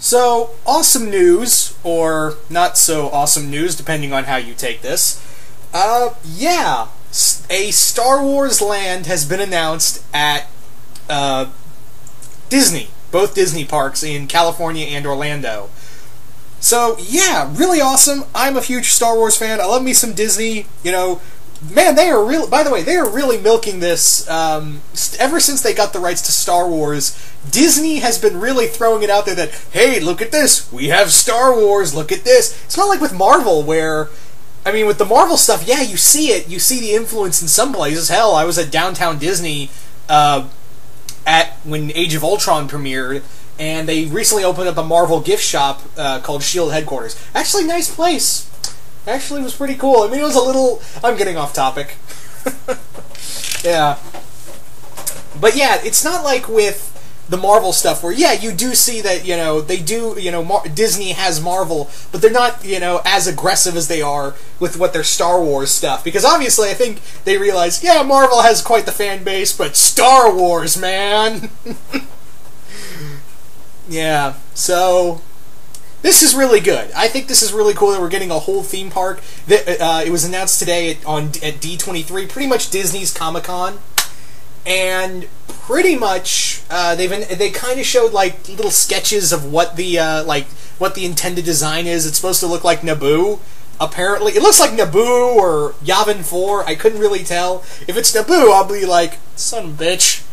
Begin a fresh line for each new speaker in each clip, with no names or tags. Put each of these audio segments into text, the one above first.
So, awesome news, or not so awesome news, depending on how you take this. Yeah, a Star Wars land has been announced at Disney, both Disney parks in California and Orlando. So, yeah, really awesome. I'm a huge Star Wars fan. I love me some Disney, Man, they are really. By the way, they are really milking this. Ever since they got the rights to Star Wars, Disney has been really throwing it out there that, hey, look at this, we have Star Wars. Look at this. It's not like with Marvel, where, I mean, with the Marvel stuff, yeah, you see it. You see the influence in some places. Hell, I was at Downtown Disney when Age of Ultron premiered, and they recently opened up a Marvel gift shop called Shield Headquarters. Actually, nice place. Actually, was pretty cool. I mean, it was a little... I'm getting off topic. Yeah. But yeah, it's not like with the Marvel stuff where, yeah, you do see that, they do, Disney has Marvel, but they're not, as aggressive as they are with what their Star Wars stuff. Because obviously, I think they realize, yeah, Marvel has quite the fan base, but Star Wars, man! Yeah, so... This is really good. I think this is really cool that we're getting a whole theme park. It was announced today at D23, pretty much Disney's Comic-Con, and pretty much they kind of showed like little sketches of what the what the intended design is. It's supposed to look like Naboo. Apparently, it looks like Naboo or Yavin 4. I couldn't really tell. If it's Naboo, I'll be like, son of a bitch.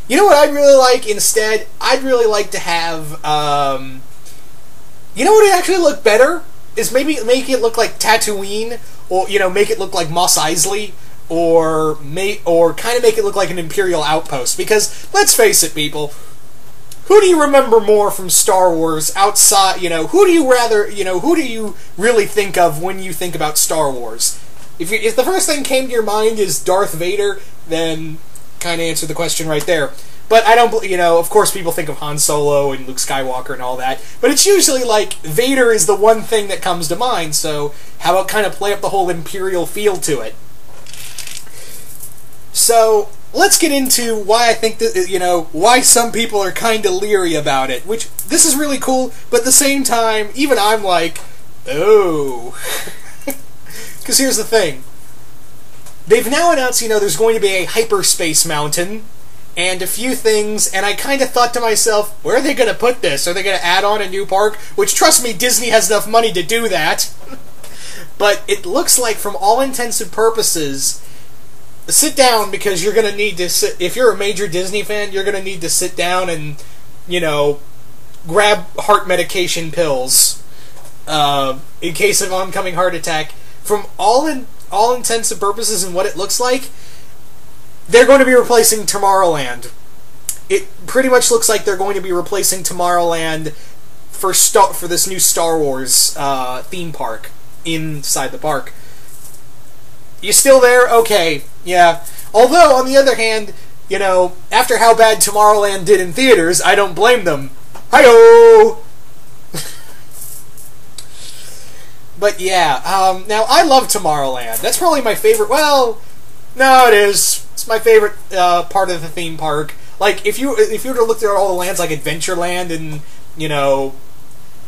You know what I'd really like instead? I'd really like to have. You know what would actually look better? Is maybe make it look like Tatooine, or make it look like Mos Eisley, or kind of make it look like an Imperial outpost. Because let's face it, people, who do you remember more from Star Wars outside? Who do you really think of when you think about Star Wars? If the first thing came to your mind is Darth Vader, then kind of answer the question right there. But I don't, of course people think of Han Solo and Luke Skywalker and all that, but it's usually like Vader is the one thing that comes to mind, so how about kind of play up the whole Imperial feel to it? So, let's get into why I think that, why some people are kind of leery about it, which, this is really cool, but at the same time, even I'm like, oh. Because here's the thing. They've now announced, there's going to be a hyperspace mountain, and a few things, and I kind of thought to myself, where are they going to put this? Are they going to add on a new park? Which, trust me, Disney has enough money to do that. But it looks like, from all intents and purposes, sit down, because you're going to need to sit, if you're a major Disney fan, you're going to need to sit down and, grab heart medication pills, in case of oncoming heart attack. From all intents and purposes and what it looks like, they're going to be replacing Tomorrowland. It pretty much looks like they're going to be replacing Tomorrowland for this new Star Wars theme park inside the park. You still there? Okay, yeah. Although, on the other hand, after how bad Tomorrowland did in theaters, I don't blame them. Hi-yo! But yeah, now I love Tomorrowland. That's probably my favorite. Well, no, it is. It's my favorite part of the theme park. Like, if you were to look through all the lands, like Adventureland and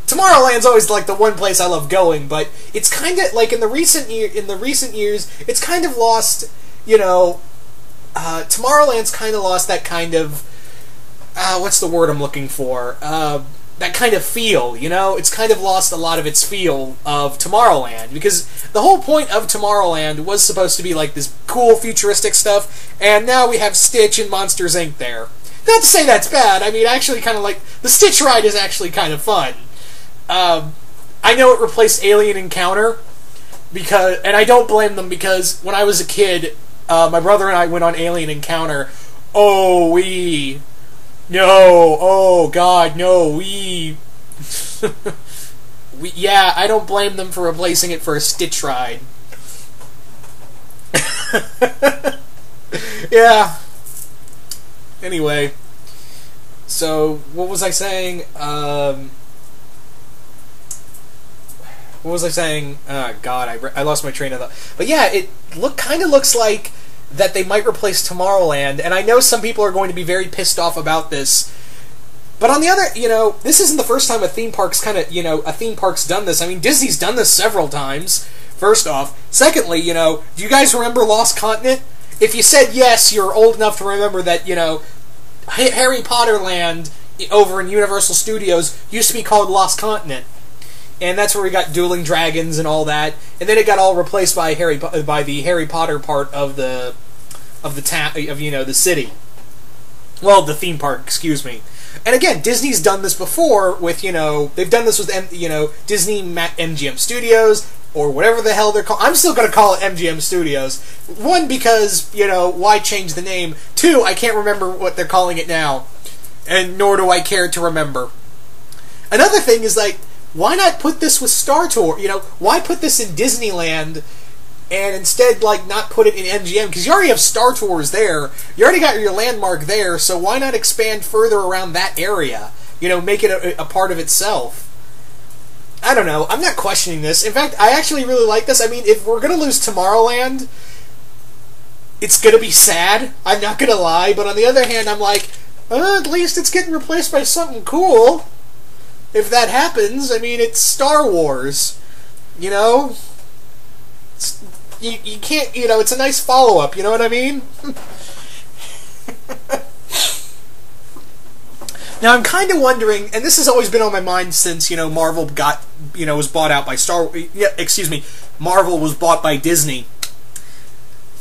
Tomorrowland's always like the one place I love going. But it's kind of like in the recent years, it's kind of lost. Tomorrowland's kind of lost that kind of what's the word I'm looking for? That kind of feel, It's kind of lost a lot of its feel of Tomorrowland, because the whole point of Tomorrowland was supposed to be like this cool futuristic stuff, and now we have Stitch and Monsters, Inc. there. Not to say that's bad, I mean, actually kind of like, the Stitch ride is actually kind of fun. I know it replaced Alien Encounter, and I don't blame them, because when I was a kid, my brother and I went on Alien Encounter. No, oh god, no, yeah, I don't blame them for replacing it for a Stitch ride. Yeah. Anyway. So, what was I saying? What was I saying? Oh god, I lost my train of thought. But yeah, it kind of looks like that they might replace Tomorrowland, and I know some people are going to be very pissed off about this. But on the other, this isn't the first time a theme park's a theme park's done this. I mean, Disney's done this several times, first off. Secondly, do you guys remember Lost Continent? If you said yes, you're old enough to remember that, Harry Potter Land over in Universal Studios used to be called Lost Continent. And that's where we got Dueling Dragons and all that. And then it got all replaced by the Harry Potter part of the city. Well, the theme park, excuse me. And again, Disney's done this before with, they've done this with, Disney MGM Studios, or whatever the hell they're called. I'm still going to call it MGM Studios. One, because, why change the name? Two, I can't remember what they're calling it now. And nor do I care to remember. Another thing is, why not put this with Star Tour? Why put this in Disneyland and instead, not put it in MGM? Because you already have Star Tours there. You already got your landmark there, so why not expand further around that area? Make it a part of itself. I don't know. I'm not questioning this. In fact, I actually really like this. I mean, if we're going to lose Tomorrowland, it's going to be sad. I'm not going to lie. But on the other hand, I'm like, at least it's getting replaced by something cool. If that happens, I mean, it's Star Wars. You can't, it's a nice follow-up, you know what I mean? Now, I'm kind of wondering, and this has always been on my mind since, Marvel was bought out by Marvel was bought by Disney.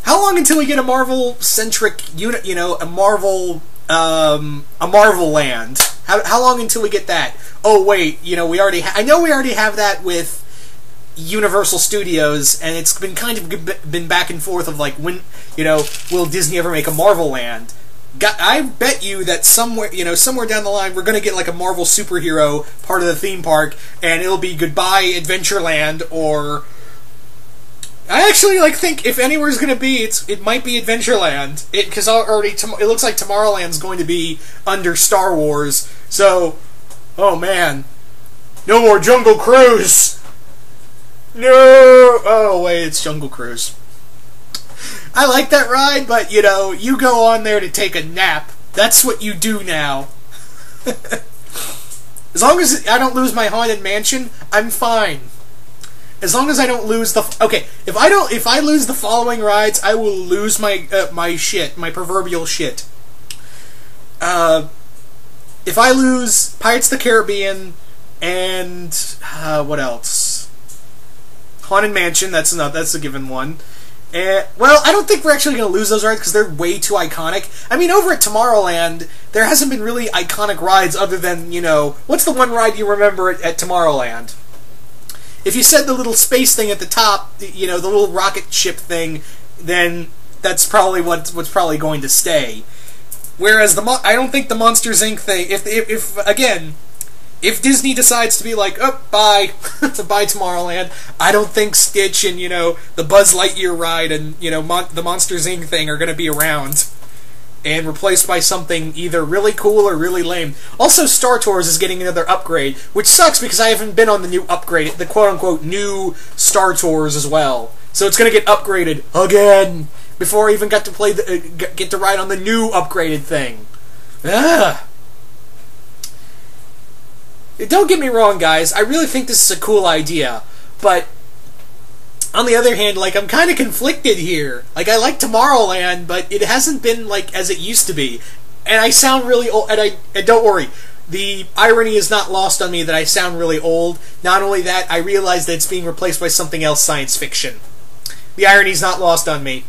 How long until we get a Marvel-centric unit, a Marvel Land? How long until we get that? Oh, wait, I know we already have that with Universal Studios, and it's been kind of been back and forth of when, will Disney ever make a Marvel Land? I bet you that somewhere down the line, we're going to get a Marvel superhero part of the theme park, and it'll be Goodbye Adventureland, or I actually think if anywhere's going to be, it might be Adventureland, because it looks like Tomorrowland's going to be under Star Wars. So, oh man, no more Jungle Cruise. No! Oh, wait, it's Jungle Cruise. I like that ride, but, you go on there to take a nap. That's what you do now. As long as I don't lose my Haunted Mansion, I'm fine. As long as I don't lose the... Okay, if I lose the following rides, I will lose my my proverbial shit. If I lose Pirates of the Caribbean and... what else? Haunted Mansion, that's a given one. Well, I don't think we're actually going to lose those rides because they're way too iconic. I mean, over at Tomorrowland, there hasn't been really iconic rides other than, what's the one ride you remember at Tomorrowland? If you said the little space thing at the top, the little rocket ship thing, then that's probably what's probably going to stay. Whereas I don't think the Monsters, Inc. thing, if Disney decides to be oh, bye, bye Tomorrowland, I don't think Stitch and, the Buzz Lightyear ride and, the Monsters, Inc. thing are going to be around and replaced by something either really cool or really lame. Also, Star Tours is getting another upgrade, which sucks because I haven't been on the new upgrade, the quote-unquote new Star Tours as well. So it's going to get upgraded again before I even got to get to ride on the new upgraded thing. Ugh. Don't get me wrong, guys. I really think this is a cool idea, but on the other hand, I'm kind of conflicted here. I like Tomorrowland, but it hasn't been as it used to be. And I sound really old, and don't worry, the irony is not lost on me that I sound really old. Not only that, I realize that it's being replaced by something else science fiction. The irony's not lost on me.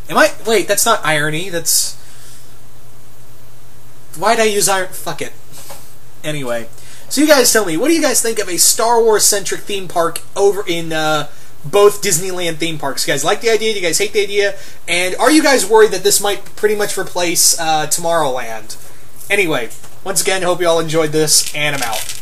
Wait, that's not irony, that's... Why'd I use irony? Fuck it. Anyway. So you guys tell me, what do you guys think of a Star Wars-centric theme park over in both Disneyland theme parks? You guys like the idea? Do you guys hate the idea? And are you guys worried that this might pretty much replace Tomorrowland? Anyway, once again, hope you all enjoyed this, and I'm out.